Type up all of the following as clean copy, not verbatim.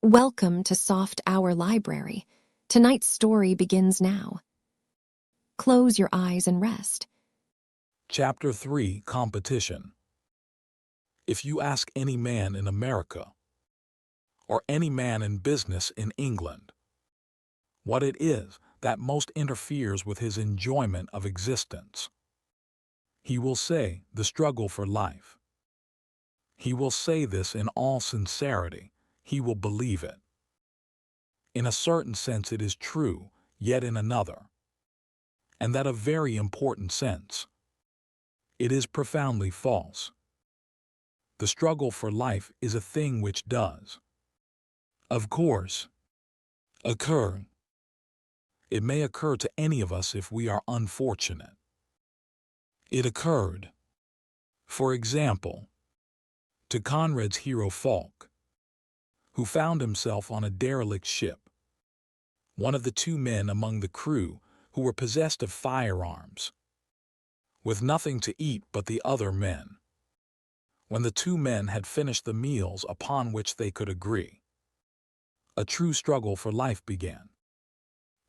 Welcome to Soft Hour Library. Tonight's story begins now. Close your eyes and rest. Chapter 3, Competition. If you ask any man in America, or any man in business in England, what it is that most interferes with his enjoyment of existence, he will say the struggle for life. He will say this in all sincerity. He will believe it. In a certain sense it is true, yet in another, and that a very important sense, it is profoundly false. The struggle for life is a thing which does, of course, occur. It may occur to any of us if we are unfortunate. It occurred, for example, to Conrad's hero Falk, who found himself on a derelict ship, one of the two men among the crew who were possessed of firearms, with nothing to eat but the other men. When the two men had finished the meals upon which they could agree, a true struggle for life began.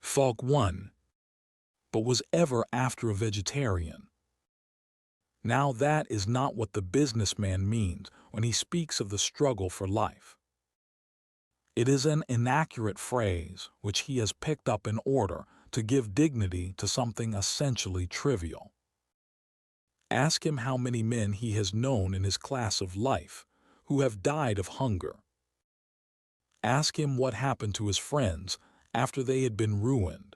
Falk won, but was ever after a vegetarian. Now that is not what the businessman means when he speaks of the struggle for life. It is an inaccurate phrase which he has picked up in order to give dignity to something essentially trivial. Ask him how many men he has known in his class of life who have died of hunger. Ask him what happened to his friends after they had been ruined.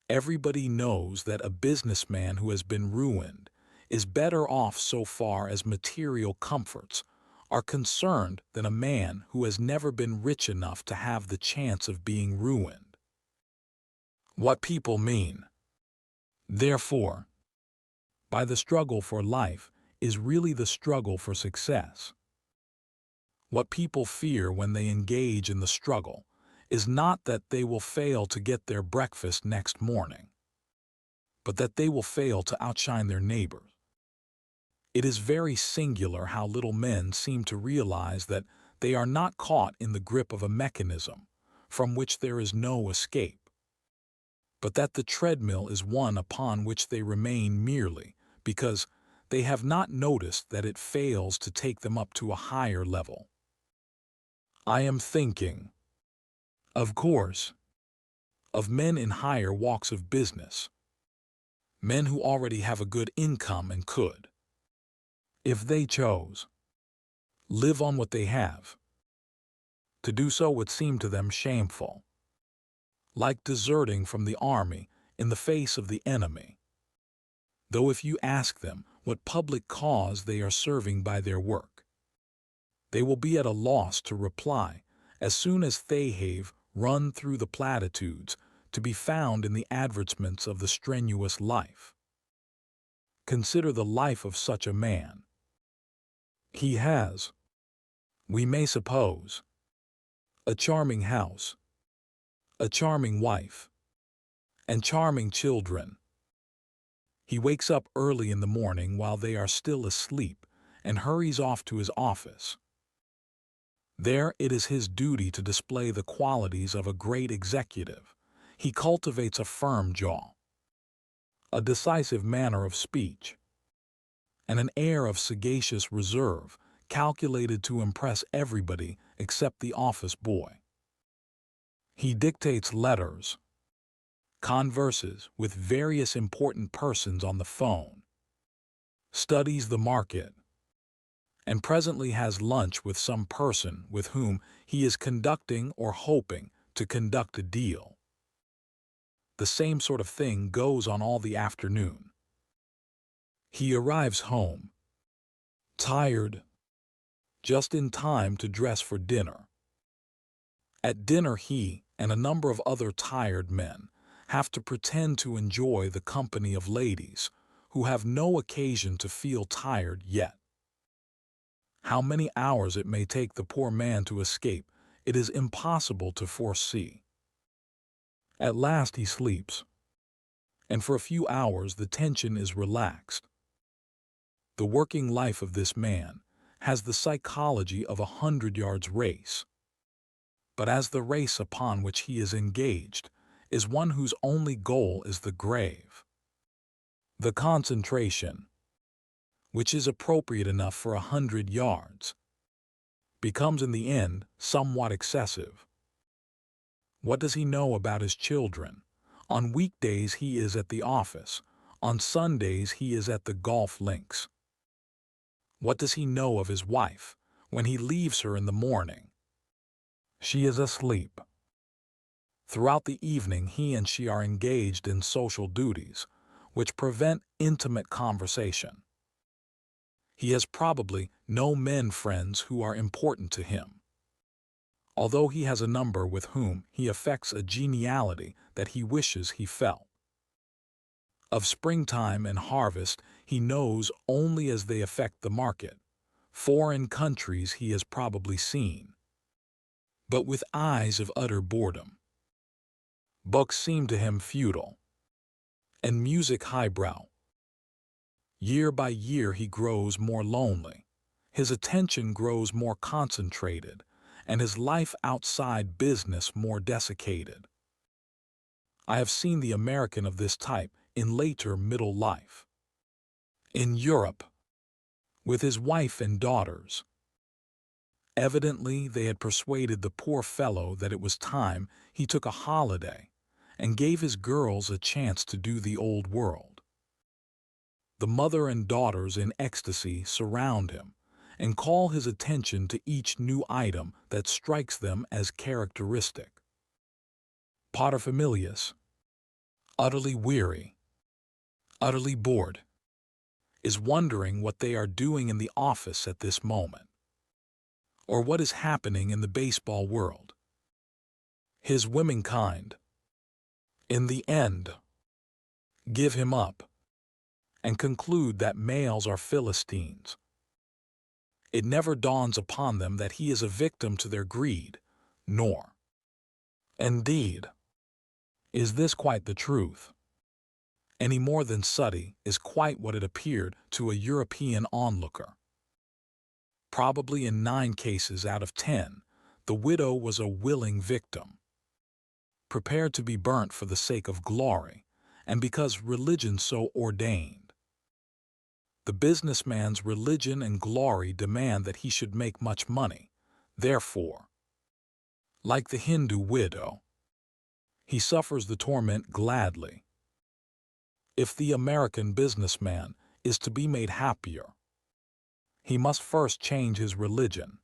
Everybody knows that a businessman who has been ruined is better off so far as material comforts are concerned than a man who has never been rich enough to have the chance of being ruined. What people mean, therefore, by the struggle for life is really the struggle for success. What people fear when they engage in the struggle is not that they will fail to get their breakfast next morning, but that they will fail to outshine their neighbors. It is very singular how little men seem to realize that they are not caught in the grip of a mechanism from which there is no escape, but that the treadmill is one upon which they remain merely because they have not noticed that it fails to take them up to a higher level. I am thinking, of course, of men in higher walks of business, men who already have a good income and could, if they chose, live on what they have. To do so would seem to them shameful, like deserting from the army in the face of the enemy. Though if you ask them what public cause they are serving by their work, they will be at a loss to reply as soon as they have run through the platitudes to be found in the advertisements of the strenuous life. Consider the life of such a man. He has, we may suppose, a charming house, a charming wife, and charming children. He wakes up early in the morning while they are still asleep and hurries off to his office. There it is his duty to display the qualities of a great executive. He cultivates a firm jaw, a decisive manner of speech, and an air of sagacious reserve calculated to impress everybody except the office boy. He dictates letters, converses with various important persons on the phone, studies the market, and presently has lunch with some person with whom he is conducting or hoping to conduct a deal. The same sort of thing goes on all the afternoon. He arrives home, tired, just in time to dress for dinner. At dinner he and a number of other tired men have to pretend to enjoy the company of ladies who have no occasion to feel tired yet. How many hours it may take the poor man to escape, it is impossible to foresee. At last he sleeps, and for a few hours the tension is relaxed. The working life of this man has the psychology of a 100 yards race. but as the race upon which he is engaged is one whose only goal is the grave. The concentration, which is appropriate enough for 100 yards, becomes in the end somewhat excessive. What does he know about his children? On weekdays he is at the office. On Sundays he is at the golf links. What does he know of his wife when he leaves her in the morning? She is asleep. Throughout the evening he and she are engaged in social duties, which prevent intimate conversation. He has probably no men friends who are important to him, although he has a number with whom he affects a geniality that he wishes he felt. Of springtime and harvest he knows only as they affect the market. Foreign countries he has probably seen, but with eyes of utter boredom. Books seem to him futile, and music highbrow. Year by year he grows more lonely. His attention grows more concentrated, and his life outside business more desiccated. I have seen the American of this type in later middle life. In Europe, with his wife and daughters. Evidently they had persuaded the poor fellow that it was time he took a holiday and gave his girls a chance to do the old world. The mother and daughters in ecstasy surround him and call his attention to each new item that strikes them as characteristic. Paterfamilias, utterly weary, utterly bored, is wondering what they are doing in the office at this moment, or what is happening in the baseball world. His womenkind, in the end, give him up and conclude that males are Philistines. It never dawns upon them that he is a victim to their greed, nor, indeed, is this quite the truth, any more than Sooty is quite what it appeared to a European onlooker. Probably in 9 cases out of 10, the widow was a willing victim, prepared to be burnt for the sake of glory, and because religion so ordained. The businessman's religion and glory demand that he should make much money. Therefore, like the Hindu widow, he suffers the torment gladly. If the American businessman is to be made happier, he must first change his religion,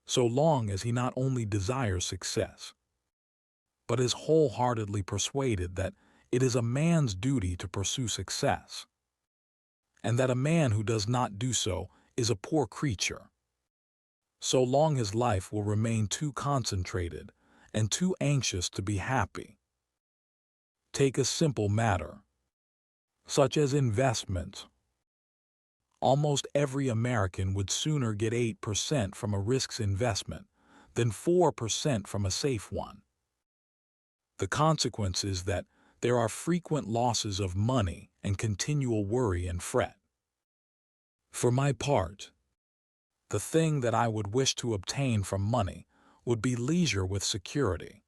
so long as he not only desires success, but is wholeheartedly persuaded that it is a man's duty to pursue success, and that a man who does not do so is a poor creature. So long his life will remain too concentrated and too anxious to be happy. Take a simple matter, such as investments. Almost every American would sooner get 8% from a risks investment than 4% from a safe one. The consequence is that there are frequent losses of money and continual worry and fret. For my part, the thing that I would wish to obtain from money would be leisure with security.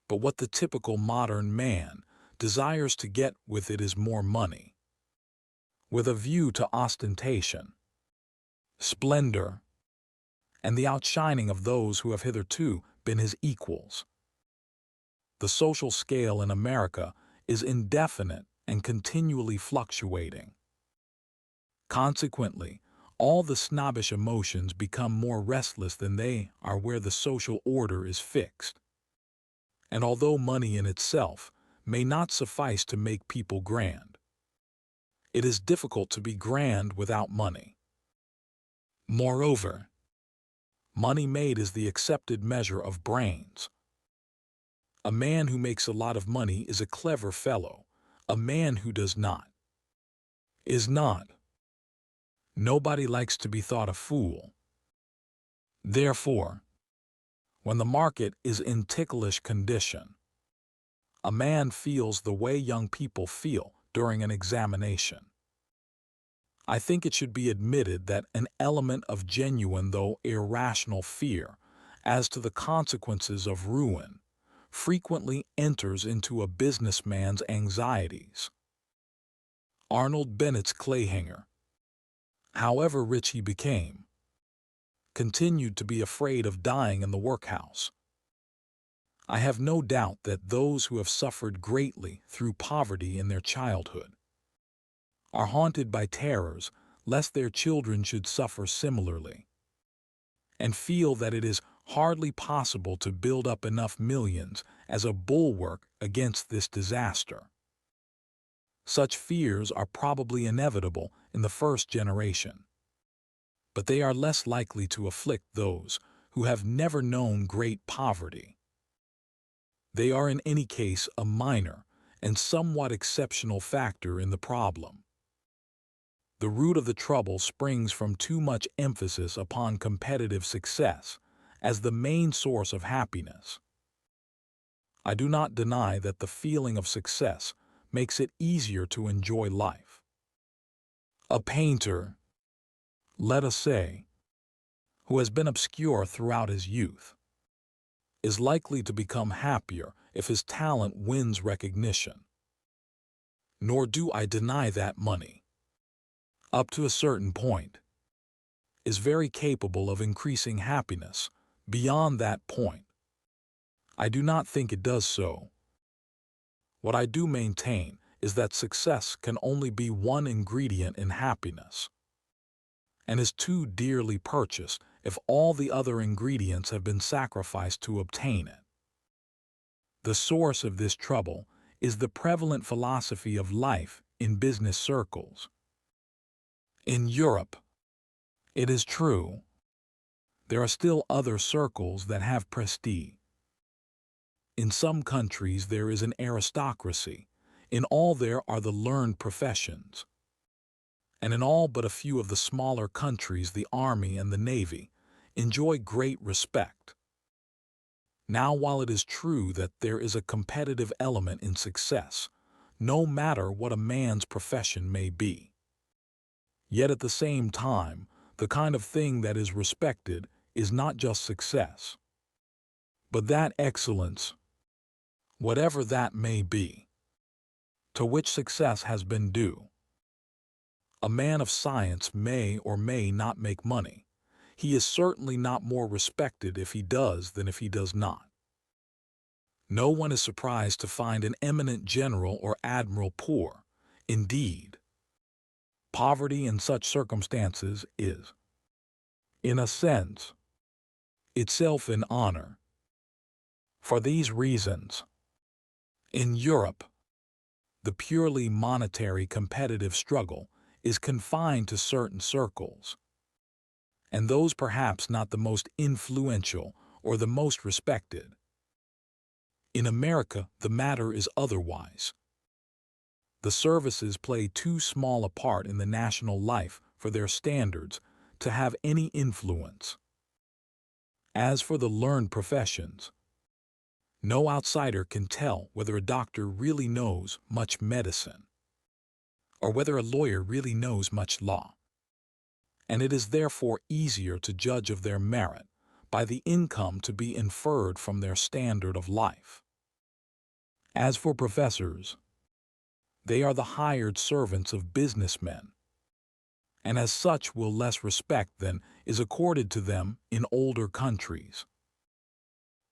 But what the typical modern man desires to get with it is more money, with a view to ostentation, splendor, and the outshining of those who have hitherto been his equals. The social scale in America is indefinite and continually fluctuating. Consequently, all the snobbish emotions become more restless than they are where the social order is fixed. And although money in itself may not suffice to make people grand, it is difficult to be grand without money. Moreover, money made is the accepted measure of brains. A man who makes a lot of money is a clever fellow. A man who does not is not. Nobody likes to be thought a fool. Therefore, when the market is in ticklish condition, a man feels the way young people feel during an examination. I think it should be admitted that an element of genuine though irrational fear as to the consequences of ruin frequently enters into a businessman's anxieties. Arnold Bennett's Clayhanger, however rich he became, continued to be afraid of dying in the workhouse. I have no doubt that those who have suffered greatly through poverty in their childhood are haunted by terrors lest their children should suffer similarly, and feel that it is hardly possible to build up enough millions as a bulwark against this disaster. Such fears are probably inevitable in the first generation, but they are less likely to afflict those who have never known great poverty. They are in any case a minor and somewhat exceptional factor in the problem. The root of the trouble springs from too much emphasis upon competitive success as the main source of happiness. I do not deny that the feeling of success makes it easier to enjoy life. A painter, let us say, who has been obscure throughout his youth, is likely to become happier if his talent wins recognition. Nor do I deny that money, up to a certain point, is very capable of increasing happiness beyond that point. I do not think it does so. What I do maintain is that success can only be one ingredient in happiness, and is too dearly purchased if all the other ingredients have been sacrificed to obtain it. The source of this trouble is the prevalent philosophy of life in business circles. In Europe, it is true, there are still other circles that have prestige. In some countries there is an aristocracy, in all there are the learned professions, and in all but a few of the smaller countries the army and the navy enjoy great respect. Now, while it is true that there is a competitive element in success, no matter what a man's profession may be, yet at the same time, the kind of thing that is respected is not just success, but that excellence, whatever that may be, to which success has been due. A man of science may or may not make money. He is certainly not more respected if he does than if he does not. No one is surprised to find an eminent general or admiral poor. Indeed, poverty in such circumstances is, in a sense, itself an honor. For these reasons, in Europe, the purely monetary competitive struggle is confined to certain circles, and those perhaps not the most influential or the most respected. In America, the matter is otherwise. The services play too small a part in the national life for their standards to have any influence. As for the learned professions, no outsider can tell whether a doctor really knows much medicine, or whether a lawyer really knows much law, and it is therefore easier to judge of their merit by the income to be inferred from their standard of life. As for professors, they are the hired servants of businessmen, and as such will less respect than is accorded to them in older countries.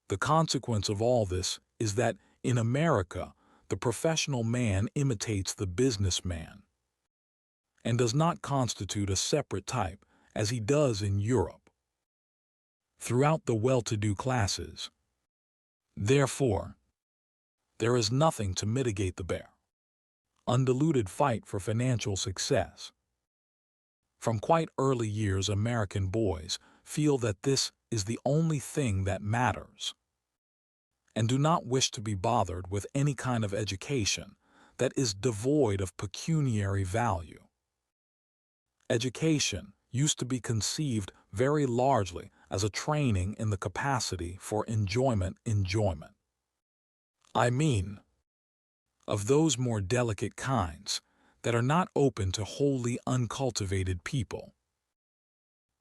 The consequence of all this is that in America, the professional man imitates the businessman, and does not constitute a separate type as he does in Europe. Throughout the well-to-do classes, therefore, there is nothing to mitigate the bare, undiluted fight for financial success. From quite early years, American boys feel that this is the only thing that matters, and do not wish to be bothered with any kind of education that is devoid of pecuniary value. Education used to be conceived very largely as a training in the capacity for enjoyment. I mean, of those more delicate kinds that are not open to wholly uncultivated people.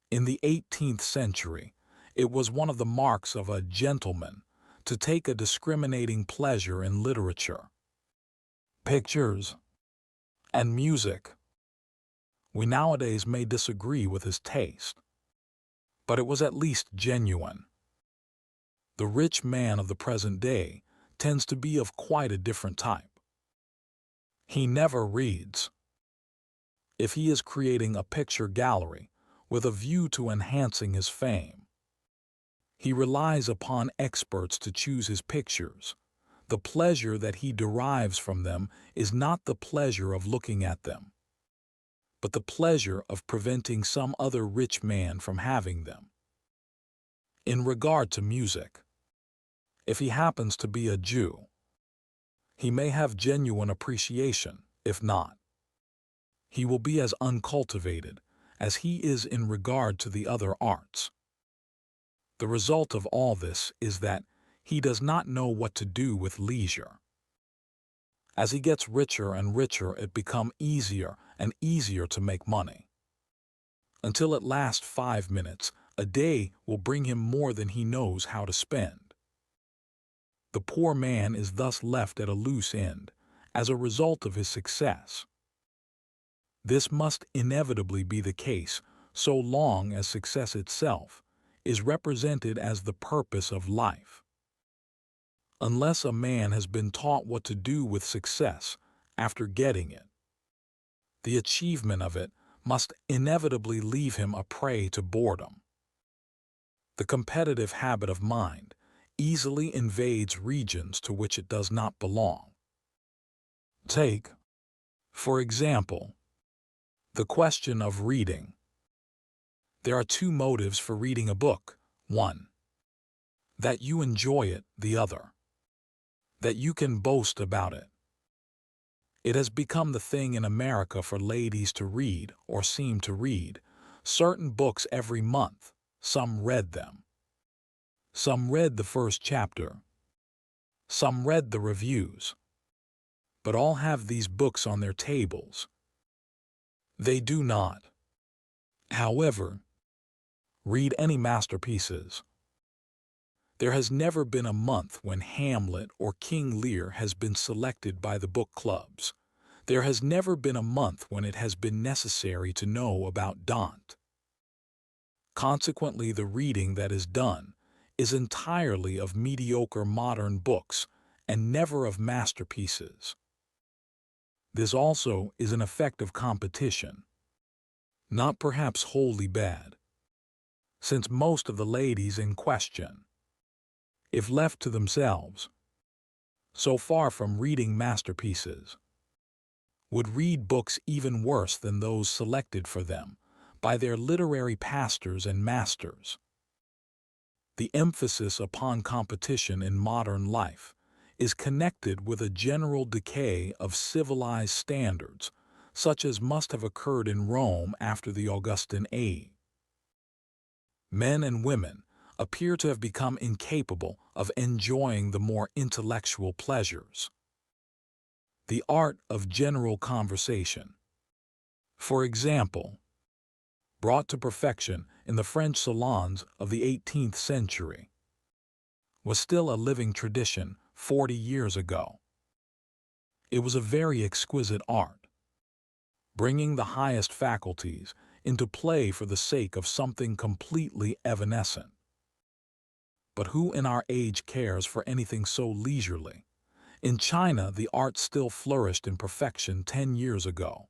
In the 18th century, It was one of the marks of a gentleman to take a discriminating pleasure in literature, pictures, and music. We nowadays may disagree with his taste, but it was at least genuine. The rich man of the present day tends to be of quite a different type. He never reads. If he is creating a picture gallery with a view to enhancing his fame, he relies upon experts to choose his pictures. The pleasure that he derives from them is not the pleasure of looking at them, but the pleasure of preventing some other rich man from having them. In regard to music, if he happens to be a Jew, he may have genuine appreciation. If not, he will be as uncultivated as he is in regard to the other arts. The result of all this is that he does not know what to do with leisure. As he gets richer and richer, it becomes easier and easier to make money, until at last 5 minutes a day will bring him more than he knows how to spend. The poor man is thus left at a loose end as a result of his success. This must inevitably be the case so long as success itself is represented as the purpose of life. Unless a man has been taught what to do with success after getting it, the achievement of it must inevitably leave him a prey to boredom. The competitive habit of mind easily invades regions to which it does not belong. Take, for example, the question of reading. There are two motives for reading a book. One, that you enjoy it. The other, that you can boast about it. It has become the thing in America for ladies to read, or seem to read, certain books every month. Some read them. Some read the first chapter. Some read the reviews. But all have these books on their tables. They do not, however, read any masterpieces. There has never been a month when Hamlet or King Lear has been selected by the book clubs. There has never been a month when it has been necessary to know about Dante. Consequently, the reading that is done is entirely of mediocre modern books and never of masterpieces. This also is an effect of competition, not perhaps wholly bad, since most of the ladies in question, if left to themselves, so far from reading masterpieces, would read books even worse than those selected for them by their literary pastors and masters. The emphasis upon competition in modern life is connected with a general decay of civilized standards, such as must have occurred in Rome after the Augustan age. Men and women appear to have become incapable of enjoying the more intellectual pleasures. The art of general conversation, for example, brought to perfection in the French salons of the 18th century, was still a living tradition 40 years ago. It was a very exquisite art, bringing the highest faculties into play for the sake of something completely evanescent. But who in our age cares for anything so leisurely? In China, the art still flourished in perfection 10 years ago.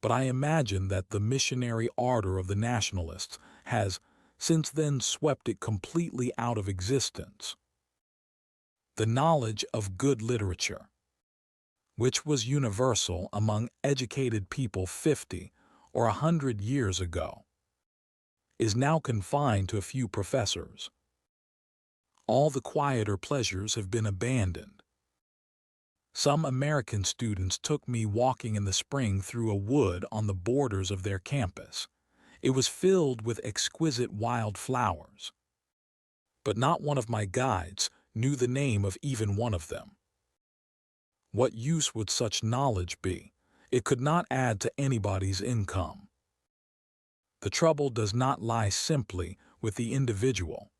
But I imagine that the missionary ardor of the nationalists has, since then, swept it completely out of existence. The knowledge of good literature, which was universal among educated people 50 or 100 years ago, is now confined to a few professors. All the quieter pleasures have been abandoned. Some American students took me walking in the spring through a wood on the borders of their campus. It was filled with exquisite wild flowers, but not one of my guides knew the name of even one of them. What use would such knowledge be? It could not add to anybody's income. The trouble does not lie simply with the individual,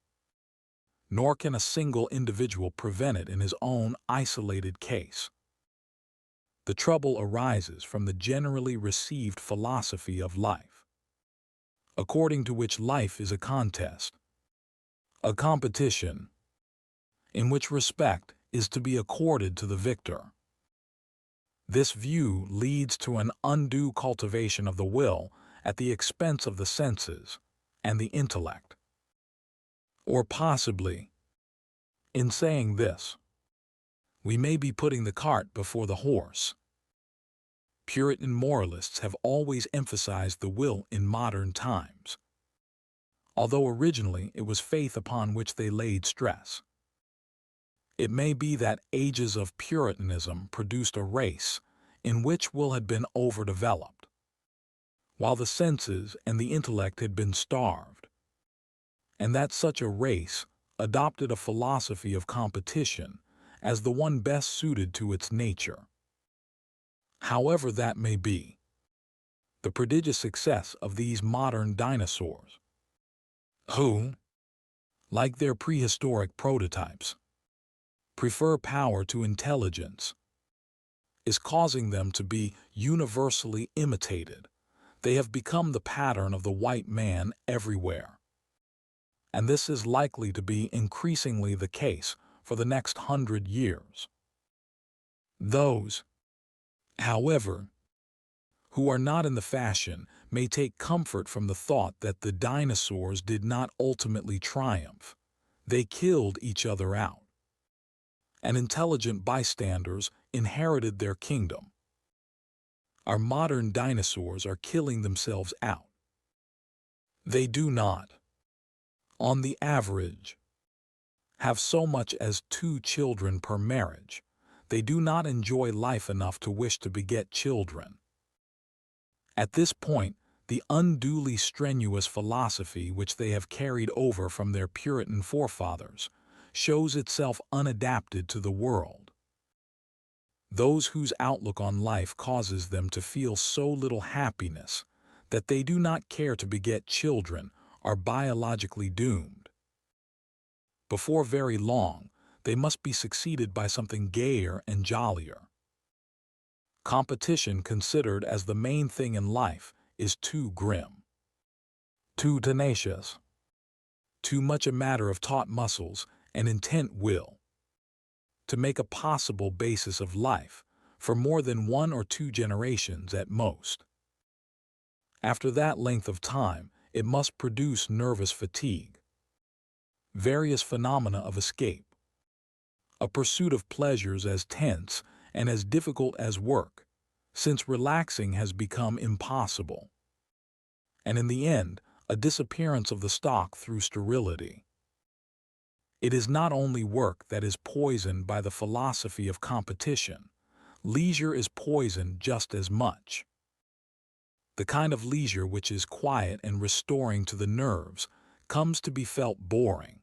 nor can a single individual prevent it in his own isolated case. The trouble arises from the generally received philosophy of life, according to which life is a contest, a competition, in which respect is to be accorded to the victor. This view leads to an undue cultivation of the will at the expense of the senses and the intellect. Or possibly, in saying this, we may be putting the cart before the horse. Puritan moralists have always emphasized the will in modern times, although originally it was faith upon which they laid stress. It may be that ages of Puritanism produced a race in which will had been overdeveloped, while the senses and the intellect had been starved, and that such a race adopted a philosophy of competition as the one best suited to its nature. However that may be, the prodigious success of these modern dinosaurs, who, like their prehistoric prototypes, prefer power to intelligence, is causing them to be universally imitated. They have become the pattern of the white man everywhere. And this is likely to be increasingly the case for the next 100 years. Those, however, who are not in the fashion may take comfort from the thought that the dinosaurs did not ultimately triumph. They killed each other out, and intelligent bystanders inherited their kingdom. Our modern dinosaurs are killing themselves out. They do not, on the average, have so much as 2 children per marriage. They do not enjoy life enough to wish to beget children. At this point, the unduly strenuous philosophy which they have carried over from their Puritan forefathers shows itself unadapted to the world. Those whose outlook on life causes them to feel so little happiness that they do not care to beget children are biologically doomed. Before very long, they must be succeeded by something gayer and jollier. Competition considered as the main thing in life is too grim, too tenacious, too much a matter of taut muscles and intent will, to make a possible basis of life for more than 1 or 2 generations at most. After that length of time, it must produce nervous fatigue, various phenomena of escape, a pursuit of pleasures as tense and as difficult as work, since relaxing has become impossible, and in the end, a disappearance of the stock through sterility. It is not only work that is poisoned by the philosophy of competition. Leisure is poisoned just as much. The kind of leisure which is quiet and restoring to the nerves comes to be felt boring.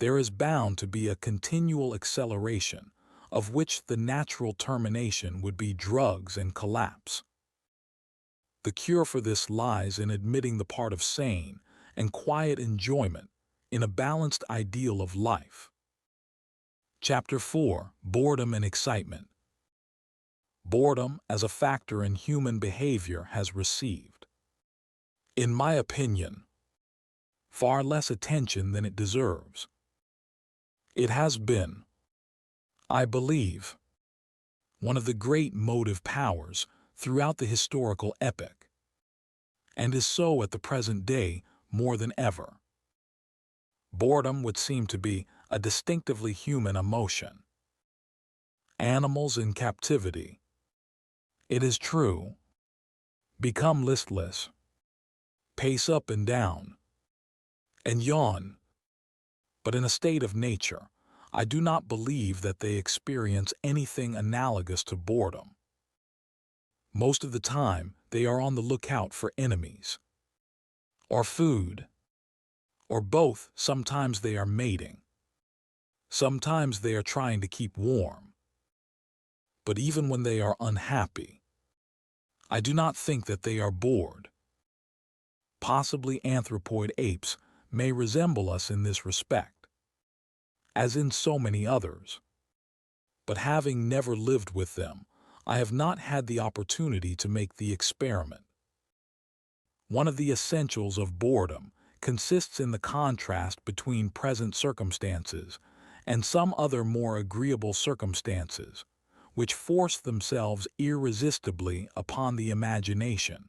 There is bound to be a continual acceleration, of which the natural termination would be drugs and collapse. The cure for this lies in admitting the part of sane and quiet enjoyment in a balanced ideal of life. Chapter 4: Boredom and Excitement. Boredom as a factor in human behavior has received, in my opinion, far less attention than it deserves. It has been, I believe, one of the great motive powers throughout the historical epoch, and is so at the present day more than ever. Boredom would seem to be a distinctively human emotion. Animals in captivity, it is true, become listless, pace up and down, and yawn, but in a state of nature, I do not believe that they experience anything analogous to boredom. Most of the time, they are on the lookout for enemies, or food, or both. Sometimes they are mating. Sometimes they are trying to keep warm. But even when they are unhappy, I do not think that they are bored. Possibly anthropoid apes may resemble us in this respect, as in so many others. But having never lived with them, I have not had the opportunity to make the experiment. One of the essentials of boredom consists in the contrast between present circumstances and some other more agreeable circumstances, which force themselves irresistibly upon the imagination.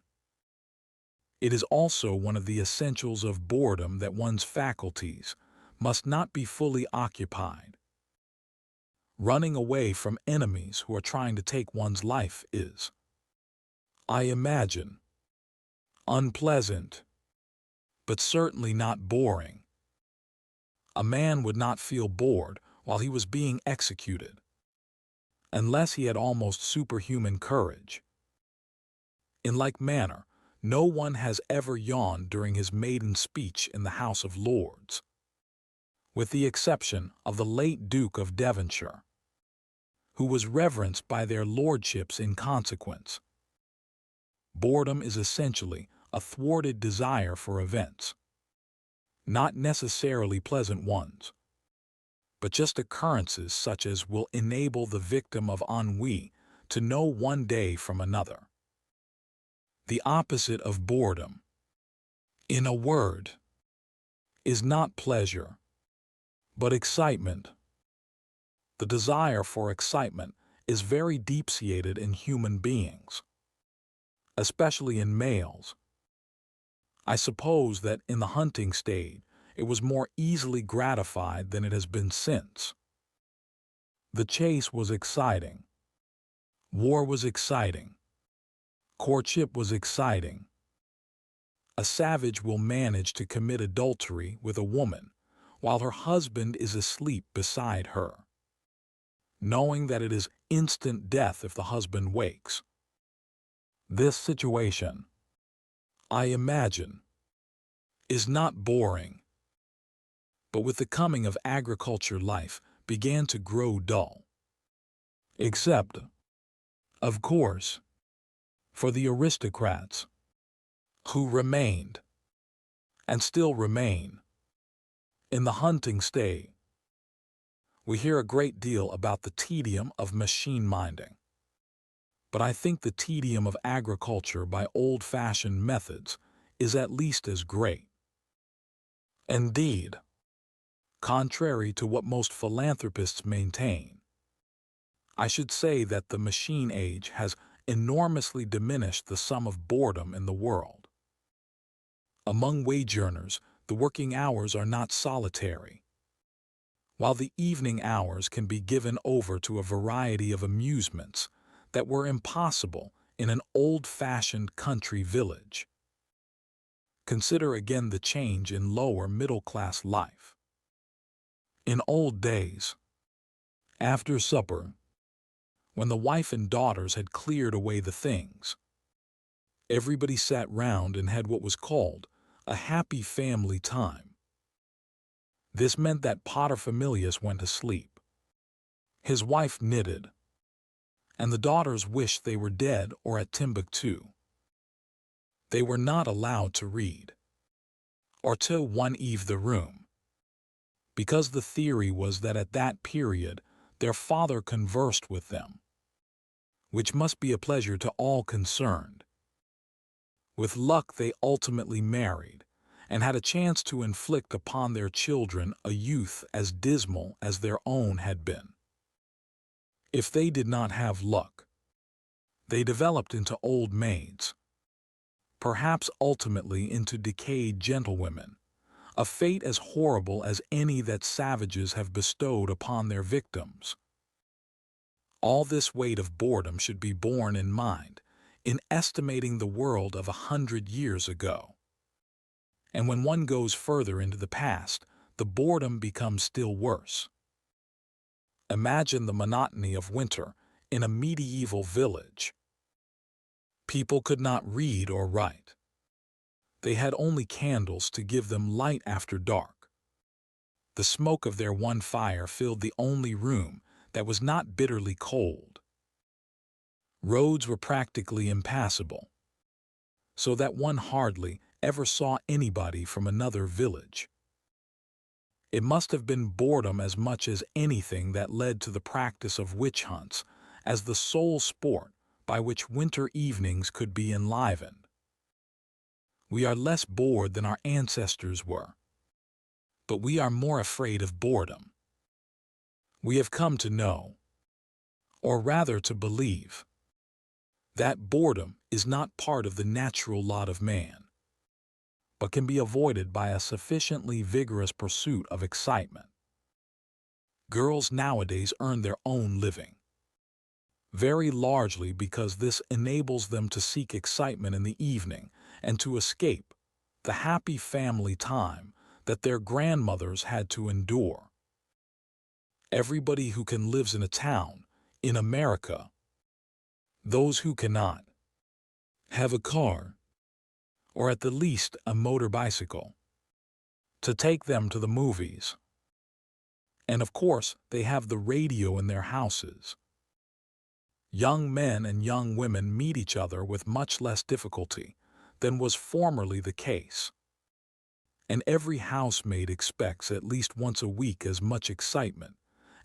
It is also one of the essentials of boredom that one's faculties must not be fully occupied. Running away from enemies who are trying to take one's life is, I imagine, unpleasant, but certainly not boring. A man would not feel bored while he was being executed, unless he had almost superhuman courage. In like manner, no one has ever yawned during his maiden speech in the House of Lords, with the exception of the late Duke of Devonshire, who was reverenced by their lordships in consequence. Boredom is essentially a thwarted desire for events, not necessarily pleasant ones, but just occurrences such as will enable the victim of ennui to know one day from another. The opposite of boredom, in a word, is not pleasure, but excitement. The desire for excitement is very deep-seated in human beings, especially in males. I suppose that in the hunting stage it was more easily gratified than it has been since. The chase was exciting. War was exciting. Courtship was exciting. A savage will manage to commit adultery with a woman while her husband is asleep beside her, knowing that it is instant death if the husband wakes. This situation, I imagine, is not boring, but with the coming of agriculture life began to grow dull. Except, of course, for the aristocrats, who remained, and still remain, in the hunting stage. We hear a great deal about the tedium of machine minding, but I think the tedium of agriculture by old-fashioned methods is at least as great. Indeed, contrary to what most philanthropists maintain, I should say that the machine age has enormously diminished the sum of boredom in the world. Among wage earners, the working hours are not solitary, while the evening hours can be given over to a variety of amusements that were impossible in an old-fashioned country village. Consider again the change in lower middle-class life. In old days, after supper, when the wife and daughters had cleared away the things, everybody sat round and had what was called a happy family time. This meant that paterfamilias went to sleep. His wife knitted, and the daughters wished they were dead or at Timbuktu. They were not allowed to read, or to one-eve the room, because the theory was that at that period their father conversed with them, which must be a pleasure to all concerned. With luck they ultimately married, and had a chance to inflict upon their children a youth as dismal as their own had been. If they did not have luck, they developed into old maids, perhaps ultimately into decayed gentlewomen, a fate as horrible as any that savages have bestowed upon their victims. All this weight of boredom should be borne in mind in estimating the world of 100 years ago. And when one goes further into the past, the boredom becomes still worse. Imagine the monotony of winter in a medieval village. People could not read or write. They had only candles to give them light after dark. The smoke of their one fire filled the only room that was not bitterly cold. Roads were practically impassable, so that one hardly ever saw anybody from another village. It must have been boredom as much as anything that led to the practice of witch hunts as the sole sport by which winter evenings could be enlivened. We are less bored than our ancestors were, but we are more afraid of boredom. We have come to know, or rather to believe, that boredom is not part of the natural lot of man, but can be avoided by a sufficiently vigorous pursuit of excitement. Girls nowadays earn their own living, very largely because this enables them to seek excitement in the evening and to escape the happy family time that their grandmothers had to endure. Everybody who can lives in a town, in America. Those who cannot have a car, or at the least a motor bicycle, to take them to the movies. And of course, they have the radio in their houses. Young men and young women meet each other with much less difficulty than was formerly the case. And every housemaid expects at least once a week as much excitement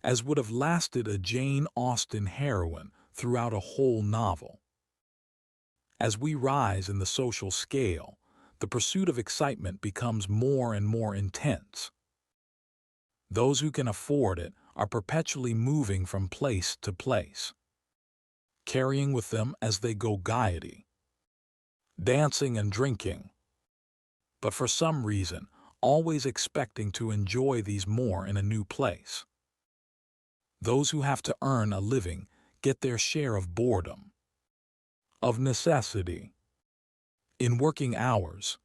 as would have lasted a Jane Austen heroine throughout a whole novel. As we rise in the social scale, the pursuit of excitement becomes more and more intense. Those who can afford it are perpetually moving from place to place, carrying with them as they go gaiety, dancing and drinking, but for some reason always expecting to enjoy these more in a new place. Those who have to earn a living get their share of boredom, of necessity, in working hours.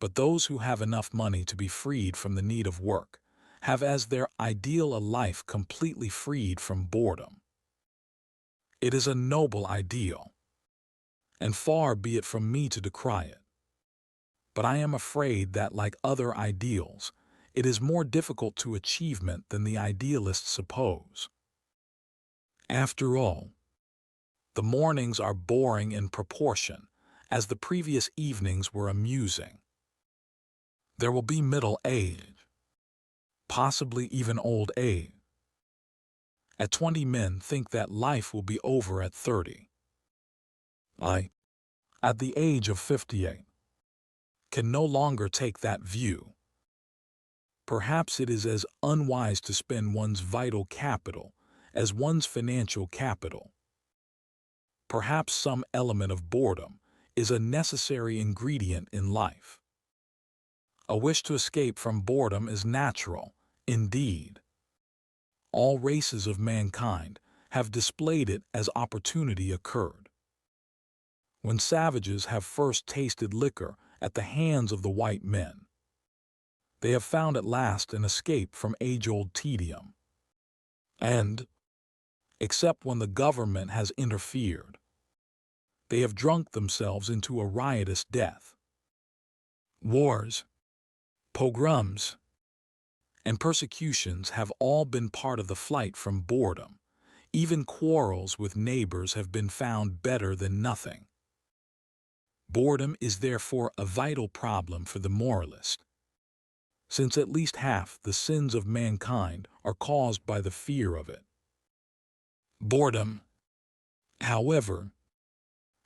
But those who have enough money to be freed from the need of work have as their ideal a life completely freed from boredom. It is a noble ideal, and far be it from me to decry it. But I am afraid that, like other ideals, it is more difficult to achievement than the idealists suppose. After all, the mornings are boring in proportion as the previous evenings were amusing. There will be middle age, possibly even old age. At 20 men think that life will be over at 30. I, at the age of 58, can no longer take that view. Perhaps it is as unwise to spend one's vital capital as one's financial capital. Perhaps some element of boredom is a necessary ingredient in life. A wish to escape from boredom is natural, indeed. All races of mankind have displayed it as opportunity occurred. When savages have first tasted liquor at the hands of the white men, they have found at last an escape from age-old tedium. And, except when the government has interfered, they have drunk themselves into a riotous death. Wars, pogroms, and persecutions have all been part of the flight from boredom. Even quarrels with neighbors have been found better than nothing. Boredom is therefore a vital problem for the moralist, since at least half the sins of mankind are caused by the fear of it. Boredom, however,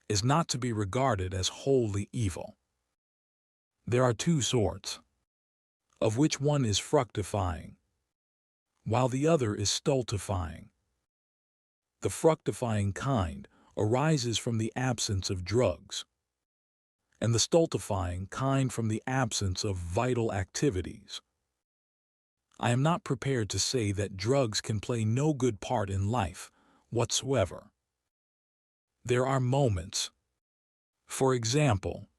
is not to be regarded as wholly evil. There are two sorts, of which one is fructifying, while the other is stultifying. The fructifying kind arises from the absence of drugs, and the stultifying kind from the absence of vital activities. I am not prepared to say that drugs can play no good part in life whatsoever. There are moments, for example,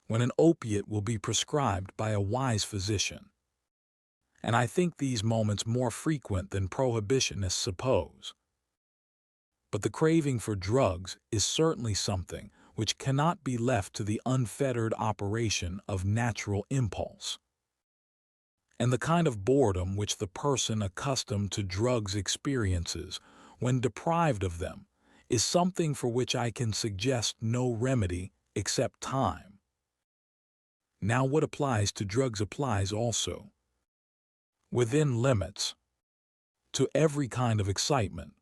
when an opiate will be prescribed by a wise physician, and I think these moments more frequent than prohibitionists suppose. But the craving for drugs is certainly something which cannot be left to the unfettered operation of natural impulse. And the kind of boredom which the person accustomed to drugs experiences when deprived of them is something for which I can suggest no remedy except time. Now what applies to drugs applies also. Within limits. To every kind of excitement.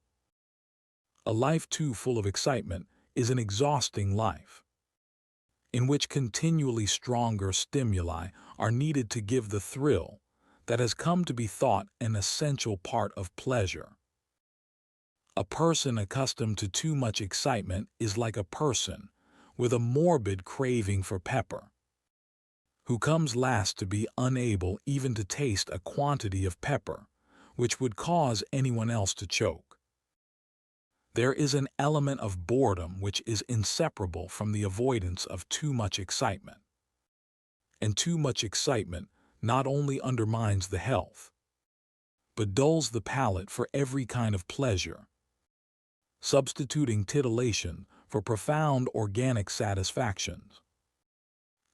A life too full of excitement is an exhausting life, in which continually stronger stimuli are needed to give the thrill that has come to be thought an essential part of pleasure. A person accustomed to too much excitement is like a person with a morbid craving for pepper, who comes last to be unable even to taste a quantity of pepper which would cause anyone else to choke. There is an element of boredom which is inseparable from the avoidance of too much excitement. And too much excitement not only undermines the health, but dulls the palate for every kind of pleasure, substituting titillation for profound organic satisfactions,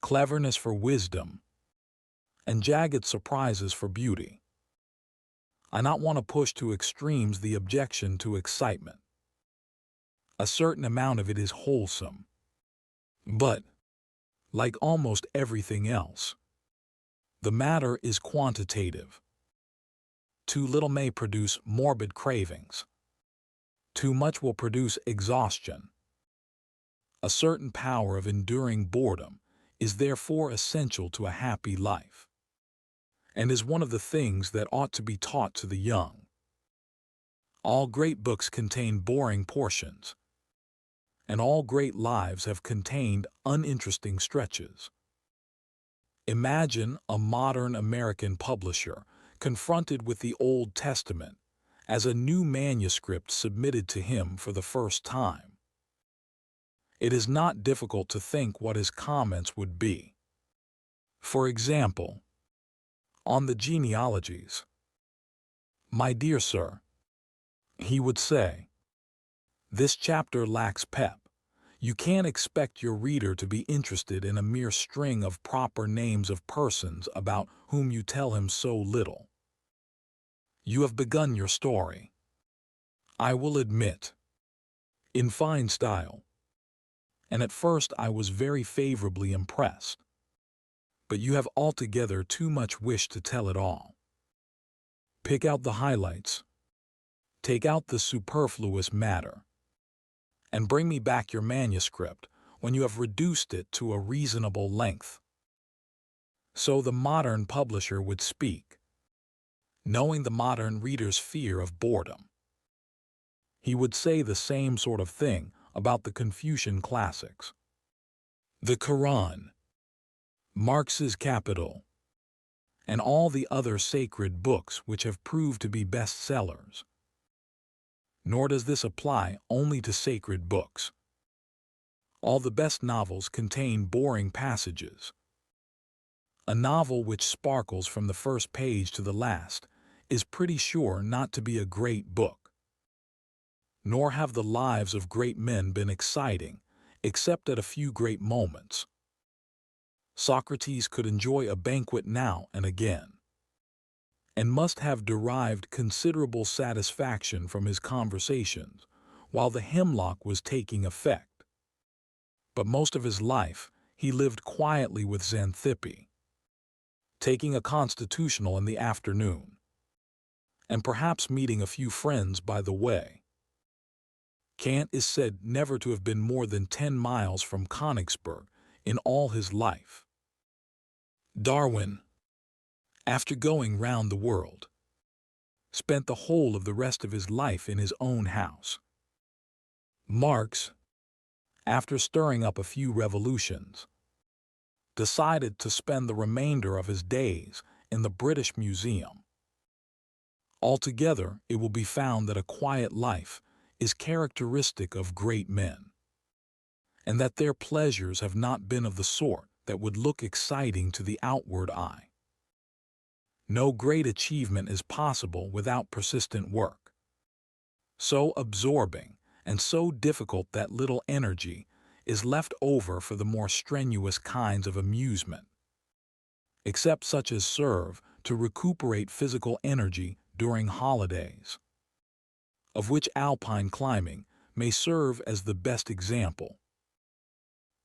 cleverness for wisdom, and jagged surprises for beauty. I not want to push to extremes the objection to excitement. A certain amount of it is wholesome. But, like almost everything else, the matter is quantitative. Too little may produce morbid cravings. Too much will produce exhaustion. A certain power of enduring boredom is therefore essential to a happy life, and is one of the things that ought to be taught to the young. All great books contain boring portions, and all great lives have contained uninteresting stretches. Imagine a modern American publisher confronted with the Old Testament as a new manuscript submitted to him for the first time. It is not difficult to think what his comments would be. For example, on the genealogies. "My dear sir," he would say, "this chapter lacks pep. You can't expect your reader to be interested in a mere string of proper names of persons about whom you tell him so little. You have begun your story, I will admit, in fine style, and at first I was very favorably impressed. But you have altogether too much wish to tell it all. Pick out the highlights, take out the superfluous matter, and bring me back your manuscript when you have reduced it to a reasonable length." So the modern publisher would speak, knowing the modern reader's fear of boredom. He would say the same sort of thing about the Confucian classics, the Quran, Marx's Capital, and all the other sacred books which have proved to be bestsellers. Nor does this apply only to sacred books. All the best novels contain boring passages. A novel which sparkles from the first page to the last is pretty sure not to be a great book. Nor have the lives of great men been exciting, except at a few great moments. Socrates could enjoy a banquet now and again, and must have derived considerable satisfaction from his conversations while the hemlock was taking effect. But most of his life he lived quietly with Xanthippe, taking a constitutional in the afternoon, and perhaps meeting a few friends by the way. Kant is said never to have been more than 10 miles from Königsberg in all his life. Darwin, after going round the world, spent the whole of the rest of his life in his own house. Marx, after stirring up a few revolutions, decided to spend the remainder of his days in the British Museum. Altogether, it will be found that a quiet life is characteristic of great men, and that their pleasures have not been of the sort that would look exciting to the outward eye. No great achievement is possible without persistent work, so absorbing and so difficult that little energy is left over for the more strenuous kinds of amusement, except such as serve to recuperate physical energy during holidays, of which alpine climbing may serve as the best example.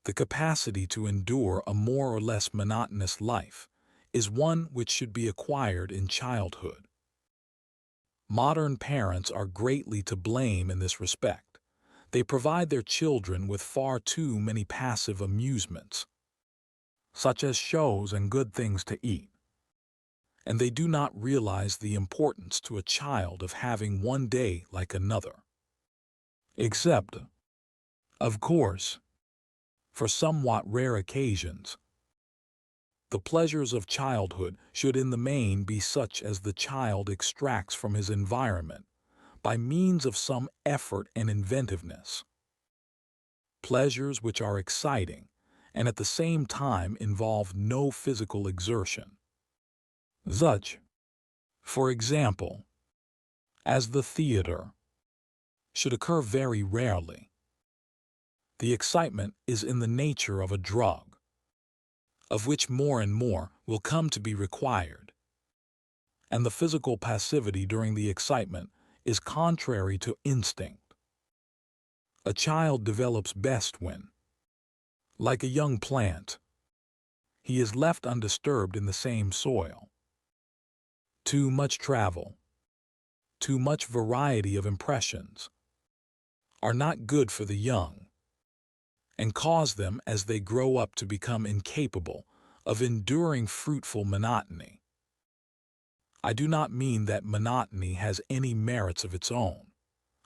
The capacity to endure a more or less monotonous life is one which should be acquired in childhood. Modern parents are greatly to blame in this respect. They provide their children with far too many passive amusements, such as shows and good things to eat, and they do not realize the importance to a child of having one day like another. Except, of course, for somewhat rare occasions. The pleasures of childhood should in the main be such as the child extracts from his environment by means of some effort and inventiveness. Pleasures which are exciting and at the same time involve no physical exertion. Such, for example, as the theater, should occur very rarely. The excitement is in the nature of a drug, of which more and more will come to be required, and the physical passivity during the excitement is contrary to instinct. A child develops best when, like a young plant, he is left undisturbed in the same soil. Too much travel, too much variety of impressions, are not good for the young, and cause them as they grow up to become incapable of enduring fruitful monotony. I do not mean that monotony has any merits of its own.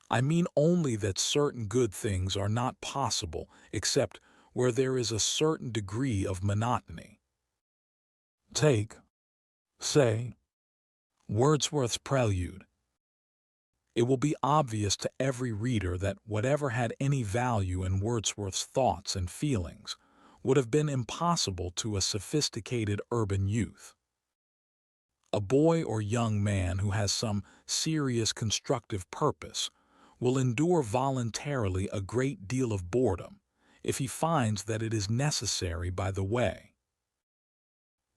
I mean only that certain good things are not possible except where there is a certain degree of monotony. Take, say, Wordsworth's Prelude. It will be obvious to every reader that whatever had any value in Wordsworth's thoughts and feelings would have been impossible to a sophisticated urban youth. A boy or young man who has some serious constructive purpose will endure voluntarily a great deal of boredom if he finds that it is necessary by the way.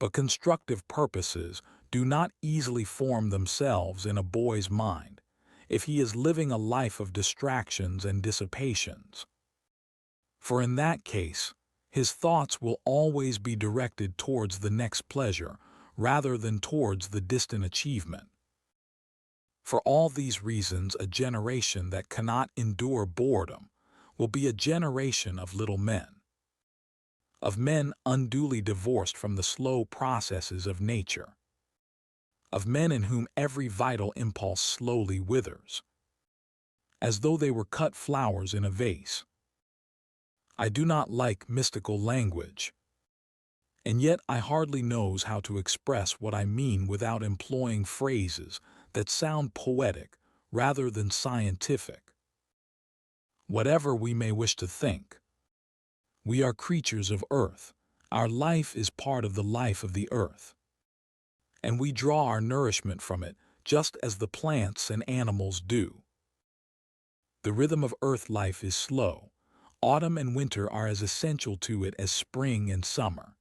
But constructive purposes do not easily form themselves in a boy's mind if he is living a life of distractions and dissipations. For in that case, his thoughts will always be directed towards the next pleasure rather than towards the distant achievement. For all these reasons, a generation that cannot endure boredom will be a generation of little men, of men unduly divorced from the slow processes of nature, of men in whom every vital impulse slowly withers, as though they were cut flowers in a vase. I do not like mystical language, and yet I hardly knows how to express what I mean without employing phrases that sound poetic rather than scientific. Whatever we may wish to think, we are creatures of earth. Our life is part of the life of the earth, and we draw our nourishment from it just as the plants and animals do. The rhythm of earth life is slow. Autumn and winter are as essential to it as spring and summer.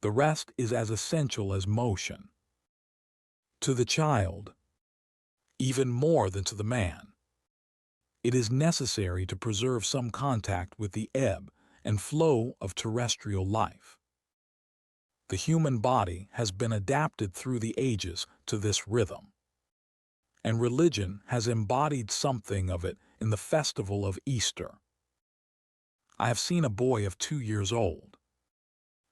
The rest is as essential as motion. To the child, even more than to the man, it is necessary to preserve some contact with the ebb and flow of terrestrial life. The human body has been adapted through the ages to this rhythm, and religion has embodied something of it in the festival of Easter. I have seen a boy of 2 years old,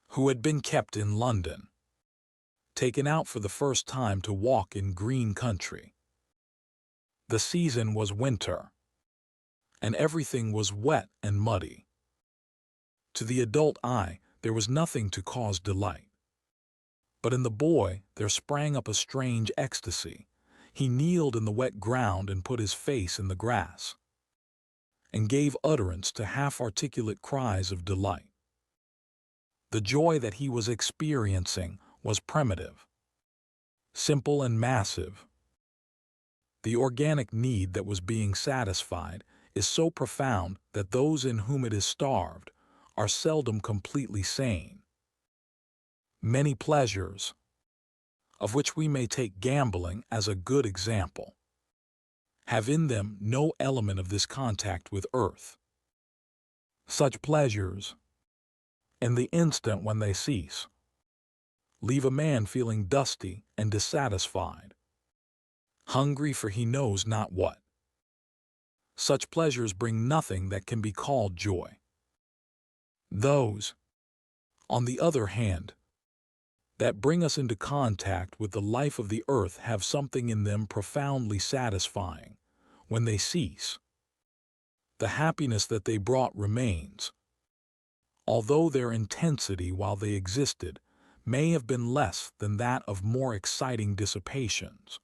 who had been kept in London, taken out for the first time to walk in green country. The season was winter, and everything was wet and muddy. To the adult eye, there was nothing to cause delight. But in the boy there sprang up a strange ecstasy. He kneeled in the wet ground and put his face in the grass, and gave utterance to half-articulate cries of delight. The joy that he was experiencing was primitive, simple and massive. The organic need that was being satisfied is so profound that those in whom it is starved are seldom completely sane. Many pleasures, of which we may take gambling as a good example, have in them no element of this contact with earth. Such pleasures, in the instant when they cease, leave a man feeling dusty and dissatisfied, hungry for he knows not what. Such pleasures bring nothing that can be called joy. Those, on the other hand, that bring us into contact with the life of the earth have something in them profoundly satisfying. When they cease, the happiness that they brought remains, although their intensity while they existed may have been less than that of more exciting dissipations.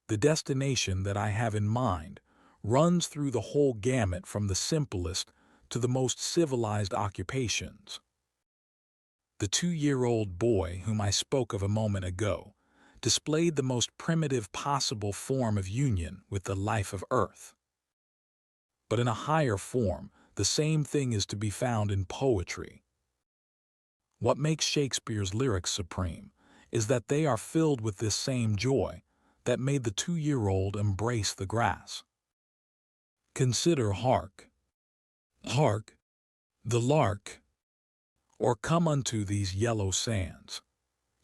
The destination that I have in mind runs through the whole gamut from the simplest to the most civilized occupations. The 2-year-old boy whom I spoke of a moment ago displayed the most primitive possible form of union with the life of earth. But in a higher form, the same thing is to be found in poetry. What makes Shakespeare's lyrics supreme is that they are filled with this same joy that made the 2-year-old embrace the grass. Consider hark, hark, the lark, or come unto these yellow sands.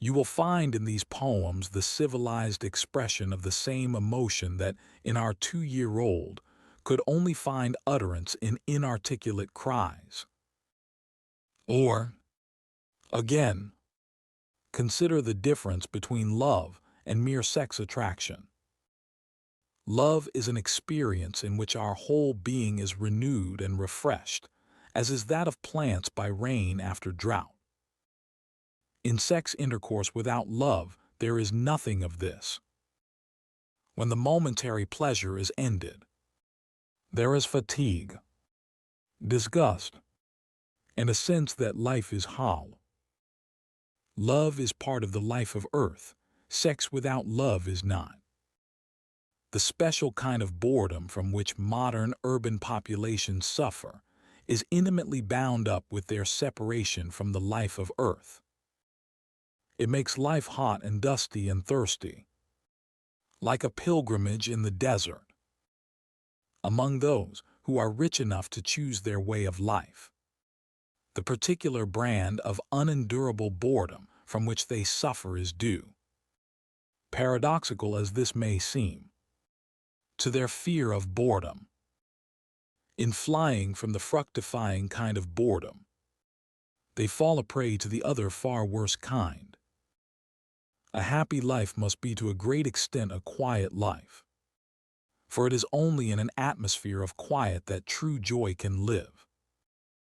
You will find in these poems the civilized expression of the same emotion that in our 2-year-old could only find utterance in inarticulate cries. Or, again, consider the difference between love and mere sex attraction. Love is an experience in which our whole being is renewed and refreshed, as is that of plants by rain after drought. In sex intercourse without love, there is nothing of this. When the momentary pleasure is ended, there is fatigue, disgust, and a sense that life is hollow. Love is part of the life of earth. Sex without love is not. The special kind of boredom from which modern urban populations suffer is intimately bound up with their separation from the life of earth. It makes life hot and dusty and thirsty, like a pilgrimage in the desert, among those who are rich enough to choose their way of life. The particular brand of unendurable boredom from which they suffer is due, paradoxical as this may seem, to their fear of boredom. In flying from the fructifying kind of boredom, they fall a prey to the other far worse kind. A happy life must be to a great extent a quiet life, for it is only in an atmosphere of quiet that true joy can live.